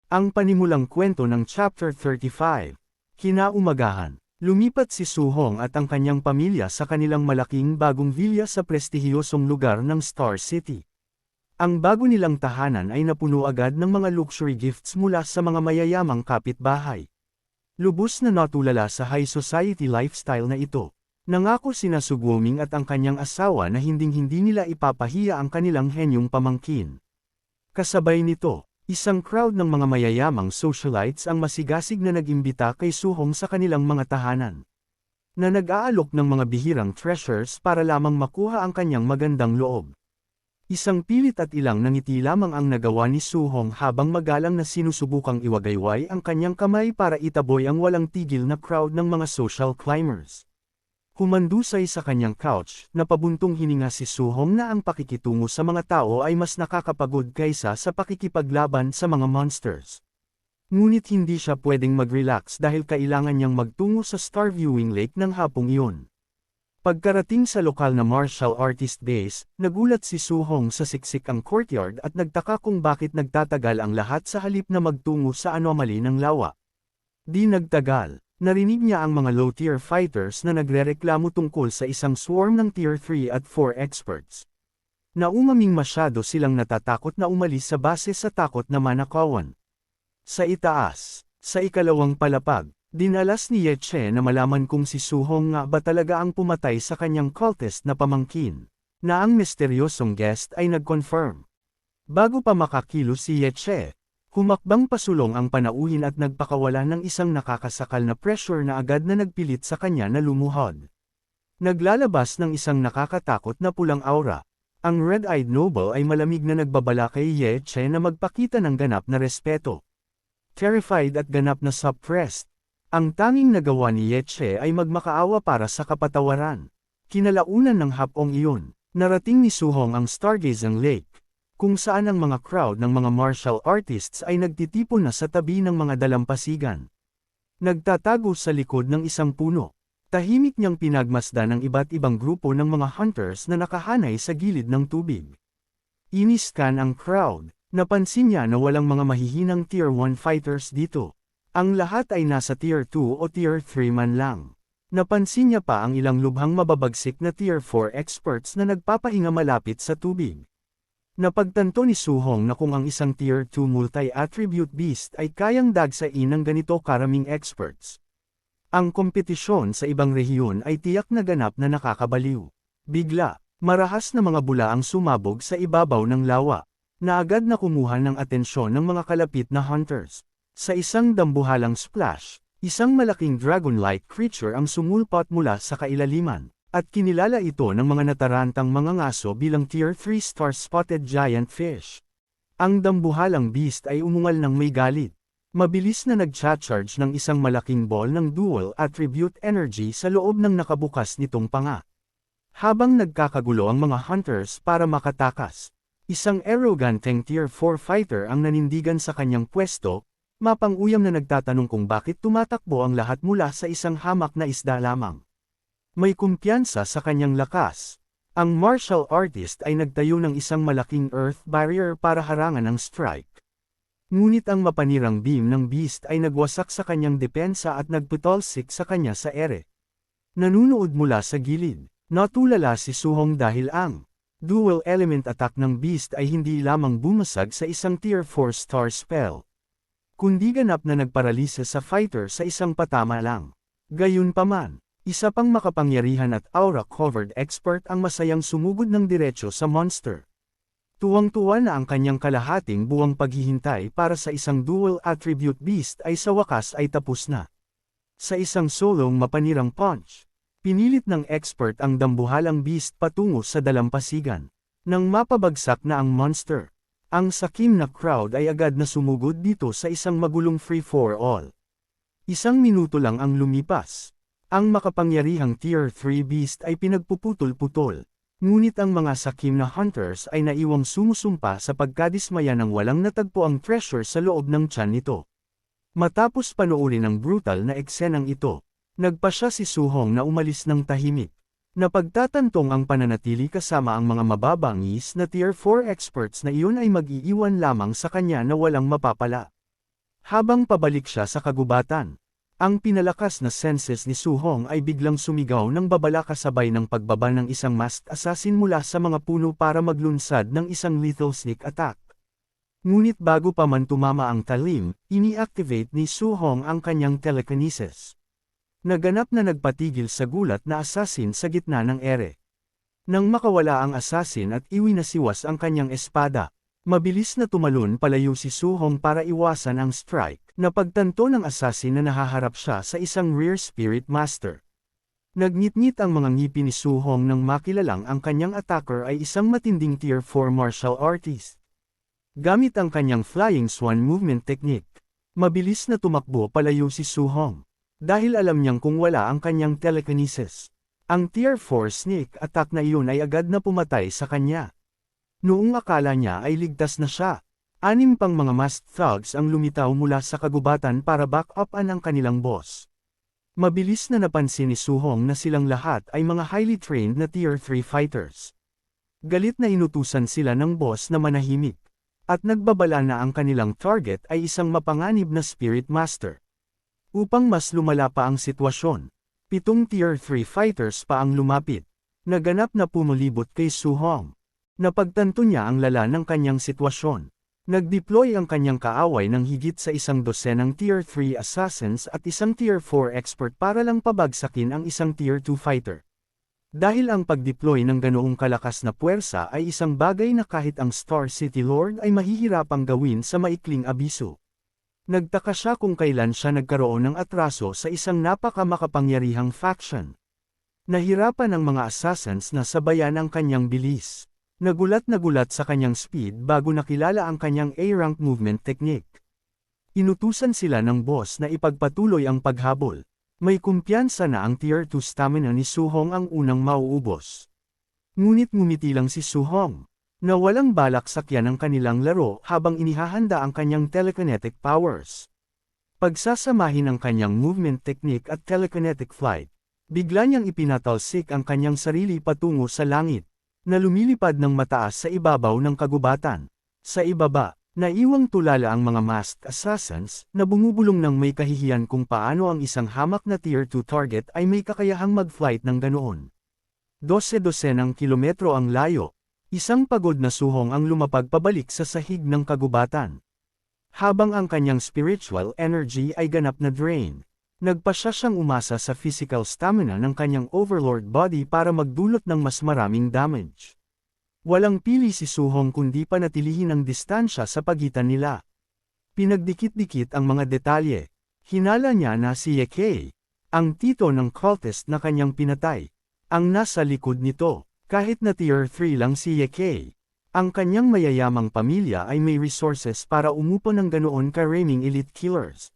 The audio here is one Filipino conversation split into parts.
Ang panimulang kwento ng Chapter 35. Kinaumagahan, lumipat si Su-hong at ang kanyang pamilya sa kanilang malaking bagong villa sa prestihiyosong lugar ng Star City. Ang bago nilang tahanan ay napuno agad ng mga luxury gifts mula sa mga mayayamang kapitbahay. Lubos na natulala sa high society lifestyle na ito. Nangako sina Su-guoming at ang kanyang asawa na hinding-hindi nila ipapahiya ang kanilang henyong pamangkin. Kasabay nito, isang crowd ng mga mayayamang socialites ang masigasig na nag-imbita kay Su-hong sa kanilang mga tahanan, na nag-aalok ng mga bihirang treasures para lamang makuha ang kanyang magandang loob. Isang pilit at ilang nangiti lamang ang nagawa ni Su-hong habang magalang na sinusubukang iwagayway ang kanyang kamay para itaboy ang walang tigil na crowd ng mga social climbers. Humandusay sa kanyang couch, napabuntong hininga si Su-hong na ang pakikitungo sa mga tao ay mas nakakapagod kaysa sa pakikipaglaban sa mga monsters. Ngunit hindi siya pwedeng mag-relax dahil kailangan niyang magtungo sa Star Viewing Lake ng hapong iyon. Pagkarating sa lokal na martial artist base, nagulat si Su-hong sa siksik ang courtyard at nagtaka kung bakit nagtatagal ang lahat sa halip na magtungo sa anomaly ng lawa. Di nagtagal. Narinig niya ang mga low-tier fighters na nagrereklamo tungkol sa isang swarm ng Tier 3 at 4 experts. Naumaming masyado silang natatakot na umalis sa base sa takot na manakawan. Sa itaas, sa ikalawang palapag, dinalas ni Ye Che na malaman kung si Su-hong nga ba talaga ang pumatay sa kanyang cultist na pamangkin, na ang misteryosong guest ay nag-confirm. Bago pa makakilos si Ye Che, humakbang pasulong ang panauhin at nagpakawala ng isang nakakasakal na pressure na agad na nagpilit sa kanya na lumuhod. Naglalabas ng isang nakakatakot na pulang aura. Ang red-eyed noble ay malamig na nagbabala kay Ye Che na magpakita ng ganap na respeto. Terrified at ganap na suppressed, ang tanging nagawa ni Ye Che ay magmakaawa para sa kapatawaran. Kinalaunan ng hapong iyon, narating ni Su-hong ang Stargazing Lake, kung saan ang mga crowd ng mga martial artists ay nagtitipon na sa tabi ng mga dalampasigan. Nagtatago sa likod ng isang puno. Tahimik niyang pinagmasdan ng iba't ibang grupo ng mga hunters na nakahanay sa gilid ng tubig. Iniskan ang crowd. Napansin niya na walang mga mahihinang Tier 1 fighters dito. Ang lahat ay nasa Tier 2 o Tier 3 man lang. Napansin niya pa ang ilang lubhang mababagsik na Tier 4 experts na nagpapahinga malapit sa tubig. Napagtanto ni Su-hong na kung ang isang Tier 2 multi-attribute beast ay kayang dagsain ng ganito karaming experts, ang kompetisyon sa ibang rehiyon ay tiyak na ganap na nakakabaliw. Bigla, marahas na mga bula ang sumabog sa ibabaw ng lawa, na agad na kumuha ng atensyon ng mga kalapit na hunters. Sa isang dambuhalang splash, isang malaking dragon-like creature ang sumulpot mula sa kailaliman. At kinilala ito ng mga natarantang mga ngaso bilang Tier 3 star-spotted giant fish. Ang dambuhalang beast ay umungal ng may galit. Mabilis na nag-charge ng isang malaking ball ng dual attribute energy sa loob ng nakabukas nitong panga. Habang nagkakagulo ang mga hunters para makatakas, isang arroganteng Tier 4 fighter ang nanindigan sa kanyang pwesto, mapang-uyam na nagtatanong kung bakit tumatakbo ang lahat mula sa isang hamak na isda lamang. May kumpiyansa sa kanyang lakas. Ang martial artist ay nagtayo ng isang malaking earth barrier para harangan ang strike. Ngunit ang mapanirang beam ng beast ay nagwasak sa kanyang depensa at nagputolsik sa kanya sa ere. Nanunood mula sa gilid, natulala si Su-hong dahil ang dual element attack ng beast ay hindi lamang bumasag sa isang Tier 4 star spell, kundi ganap na nagparalisa sa fighter sa isang patama lang. Gayunpaman, isa pang makapangyarihan at aura-covered expert ang masayang sumugod ng diretso sa monster. Tuwang-tuwa na ang kanyang kalahating buwang paghihintay para sa isang dual attribute beast ay sa wakas ay tapos na. Sa isang solong mapanirang punch, pinilit ng expert ang dambuhalang beast patungo sa dalampasigan. Nang mapabagsak na ang monster, ang sakim na crowd ay agad na sumugod dito sa isang magulong free-for-all. Isang minuto lang ang lumipas. Ang makapangyarihang Tier 3 beast ay pinagpuputol-putol, ngunit ang mga sakim na hunters ay naiwang sumusumpa sa pagkadismaya ng walang natagpo ang treasure sa loob ng tiyan nito. Matapos panoorin ang brutal na eksenang ito, nagpasya si Su-hong na umalis ng tahimik. Napagtatantong ang pananatili kasama ang mga mababangis na Tier 4 experts na iyon ay mag-iiwan lamang sa kanya na walang mapapala. Habang pabalik siya sa kagubatan, ang pinalakas na senses ni Su-hong ay biglang sumigaw ng babala kasabay ng pagbaba ng isang masked assassin mula sa mga puno para maglunsad ng isang lethal sneak attack. Ngunit bago pa man tumama ang talim, ini-activate ni Su-hong ang kanyang telekinesis. Naganap na nagpatigil sa gulat na assassin sa gitna ng ere. Nang makawala ang assassin at iwinasiwas ang kanyang espada, mabilis na tumalon palayo si Su-hong para iwasan ang strike, na pagtanto ng assassin na nahaharap siya sa isang rear spirit master. Nagngit-ngit ang mga ngipin ni Su-hong nang makilalang ang kanyang attacker ay isang matinding tier 4 martial artist. Gamit ang kanyang flying swan movement technique, mabilis na tumakbo palayo si Su-hong. Dahil alam niyang kung wala ang kanyang telekinesis, ang tier 4 sneak attack na iyon ay agad na pumatay sa kanya. Noong akala niya ay ligtas na siya, 6 pang mga masked thugs ang lumitaw mula sa kagubatan para back up-an ang kanilang boss. Mabilis na napansin ni Su-hong na silang lahat ay mga highly trained na tier 3 fighters. Galit na inutusan sila ng boss na manahimik, at nagbabala na ang kanilang target ay isang mapanganib na spirit master. Upang mas lumala pa ang sitwasyon, 7 tier 3 fighters pa ang lumapit, naganap na pumulibot kay Su-hong. Napagtanto niya ang lala ng kanyang sitwasyon. Nag-deploy ang kanyang kaaway ng higit sa 12 tier 3 assassins at isang tier 4 expert para lang pabagsakin ang isang tier 2 fighter. Dahil ang pag-deploy ng ganoong kalakas na puwersa ay isang bagay na kahit ang Star City Lord ay mahihirapang gawin sa maikling abiso. Nagtaka siya kung kailan siya nagkaroon ng atraso sa isang napakamakapangyarihang faction. Nahirapan ang mga assassins na sabayan ang kanyang bilis. Nagulat sa kanyang speed bago nakilala ang kanyang A-rank movement technique. Inutusan sila ng boss na ipagpatuloy ang paghabol. May kumpiyansa na ang tier 2 stamina ni Su-hong ang unang mauubos. Ngunit ngumiti lang si Su-hong, na walang balak sakyan ang kanilang laro habang inihahanda ang kanyang telekinetic powers. Pagsasamahin ang kanyang movement technique at telekinetic flight, bigla niyang ipinatalsik ang kanyang sarili patungo sa langit, na lumilipad ng mataas sa ibabaw ng kagubatan. Sa ibaba, naiwang tulala ang mga masked assassins, na bumubulong ng may kahihiyan kung paano ang isang hamak na tier 2 target ay may kakayahang mag-flight ng ganoon. 12 ng kilometro ang layo, isang pagod na Su-hong ang lumapag pabalik sa sahig ng kagubatan. Habang ang kanyang spiritual energy ay ganap na drain, nagpasya siyang umasa sa physical stamina ng kanyang overlord body para magdulot ng mas maraming damage. Walang pili si Su-hong kundi panatilihin ang distansya sa pagitan nila. Pinagdikit-dikit ang mga detalye. Hinala niya na si Ye Kei, ang tito ng cultist na kanyang pinatay, ang nasa likod nito. Kahit na tier 3 lang si Ye Kei, ang kanyang mayayamang pamilya ay may resources para umupo ng ganoon ka-reigning elite killers.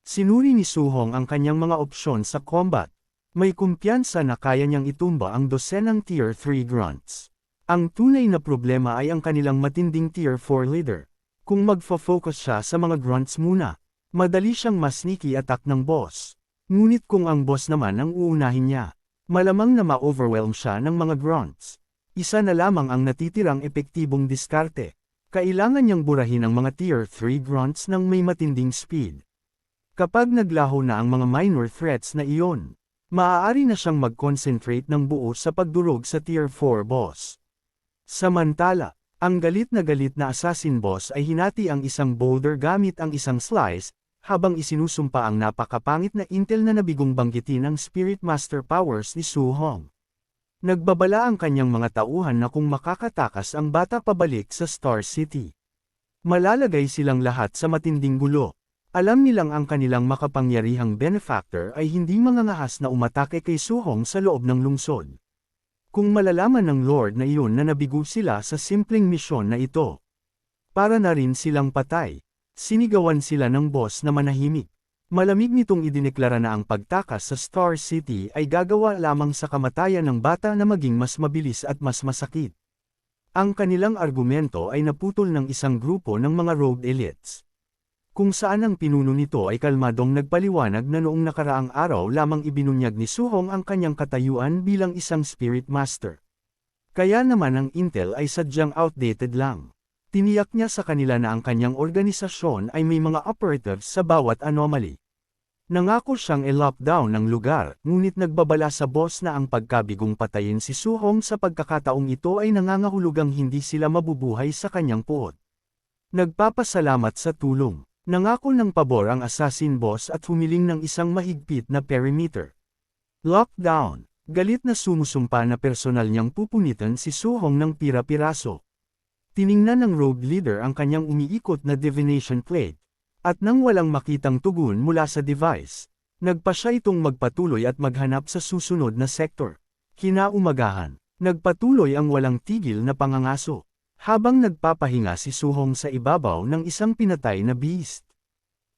Sinuri ni Su-hong ang kanyang mga opsyon sa combat. May kumpiyansa na kaya niyang itumba ang dosenang tier 3 grunts. Ang tunay na problema ay ang kanilang matinding tier 4 leader. Kung magfo-focus siya sa mga grunts muna, madali siyang mas sneaky attack ng boss. Ngunit kung ang boss naman ang uunahin niya, malamang na ma-overwhelm siya ng mga grunts. Isa na lamang ang natitirang epektibong diskarte. Kailangan niyang burahin ang mga tier 3 grunts ng may matinding speed. Kapag naglaho na ang mga minor threats na iyon, maaari na siyang mag-concentrate ng buo sa pagdurog sa tier 4 boss. Samantala, ang galit na assassin boss ay hinati ang isang boulder gamit ang isang slice, habang isinusumpa ang napakapangit na intel na nabigong banggitin ang spirit master powers ni Su-hong. Nagbabala ang kanyang mga tauhan na kung makakatakas ang bata pabalik sa Star City, malalagay silang lahat sa matinding gulo. Alam nilang ang kanilang makapangyarihang benefactor ay hindi mangangahas na umatake kay Su-hong sa loob ng lungsod. Kung malalaman ng Lord na iyon na nabigo sila sa simpleng misyon na ito, para na rin silang patay, sinigawan sila ng boss na manahimik. Malamig nitong idineklara na ang pagtakas sa Star City ay gagawa lamang sa kamatayan ng bata na maging mas mabilis at mas masakit. Ang kanilang argumento ay naputol ng isang grupo ng mga rogue elites, kung saan ang pinuno nito ay kalmadong nagpaliwanag na noong nakaraang araw lamang ibinunyag ni Su-hong ang kanyang katayuan bilang isang spirit master. Kaya naman ang intel ay sadyang outdated lang. Tiniyak niya sa kanila na ang kanyang organisasyon ay may mga operatives sa bawat anomaly. Nangako siyang i-lockdown ng lugar, ngunit nagbabala sa boss na ang pagkabigong patayin si Su-hong sa pagkakataong ito ay nangangahulugang hindi sila mabubuhay sa kanyang puot. Nagpapasalamat sa tulong. Nangako ng pabor ang assassin boss at humiling ng isang mahigpit na perimeter. Lockdown. Galit na sumusumpa na personal niyang pupunitan si Su-hong ng pira-piraso. Tiningnan ng rogue leader ang kanyang umiikot na divination plate. At nang walang makitang tugon mula sa device, nagpa siya itong magpatuloy at maghanap sa susunod na sektor. Kinaumagahan, nagpatuloy ang walang tigil na pangangaso, habang nagpapahinga si Su-hong sa ibabaw ng isang pinatay na beast.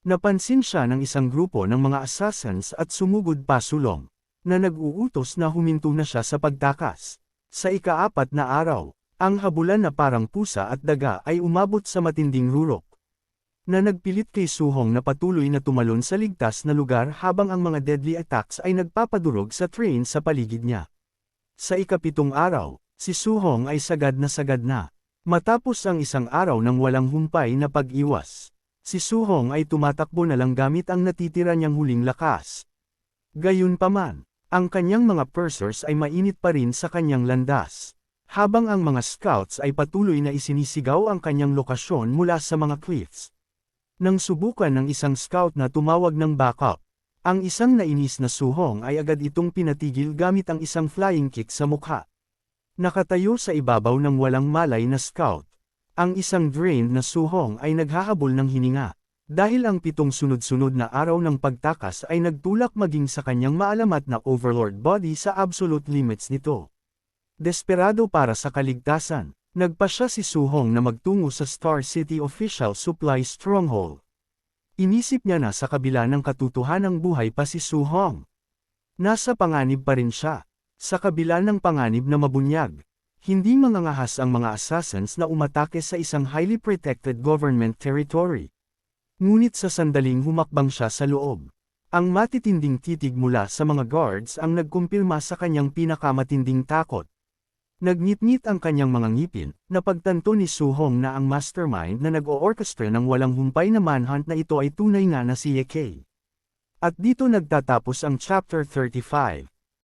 Napansin siya ng isang grupo ng mga assassins at sumugod pa sulong, na nag-uutos na huminto na siya sa pagtakas. Sa ika-4 na araw, ang habulan na parang pusa at daga ay umabot sa matinding rurok, na nagpilit kay Su-hong na patuloy na tumalon sa ligtas na lugar habang ang mga deadly attacks ay nagpapadurog sa train sa paligid niya. Sa ika-7 araw, si Su-hong ay sagad na. Matapos ang isang araw ng walang humpay na pag-iwas, si Su-hong ay tumatakbo na lang gamit ang natitira niyang huling lakas. Gayunpaman, ang kanyang mga pursuers ay mainit pa rin sa kanyang landas, habang ang mga scouts ay patuloy na isinisigaw ang kanyang lokasyon mula sa mga cliffs. Nang subukan ng isang scout na tumawag ng backup, ang isang nainis na Su-hong ay agad itong pinatigil gamit ang isang flying kick sa mukha. Nakatayo sa ibabaw ng walang malay na scout, ang isang drained na Su-hong ay naghahabol ng hininga, dahil ang 7 sunod-sunod na araw ng pagtakas ay nagtulak maging sa kanyang maalamat na overlord body sa absolute limits nito. Desperado para sa kaligtasan, nagpa siya si Su-hong na magtungo sa Star City Official Supply Stronghold. Inisip niya na sa kabila ng katotohanang buhay pa si Su-hong. Nasa panganib pa rin siya. Sa kabila ng panganib na mabunyag, hindi mangangahas ang mga assassins na umatake sa isang highly protected government territory. Ngunit sa sandaling humakbang siya sa loob, ang matitinding titig mula sa mga guards ang nagkumpirma sa kanyang pinakamatinding takot. Nagnitnit ang kanyang mga ngipin, napagtanto ni Su-hong na ang mastermind na nag-o-orchestra ng walang humpay na manhunt na ito ay tunay nga na si Ye Kay. At dito nagtatapos ang Chapter 35.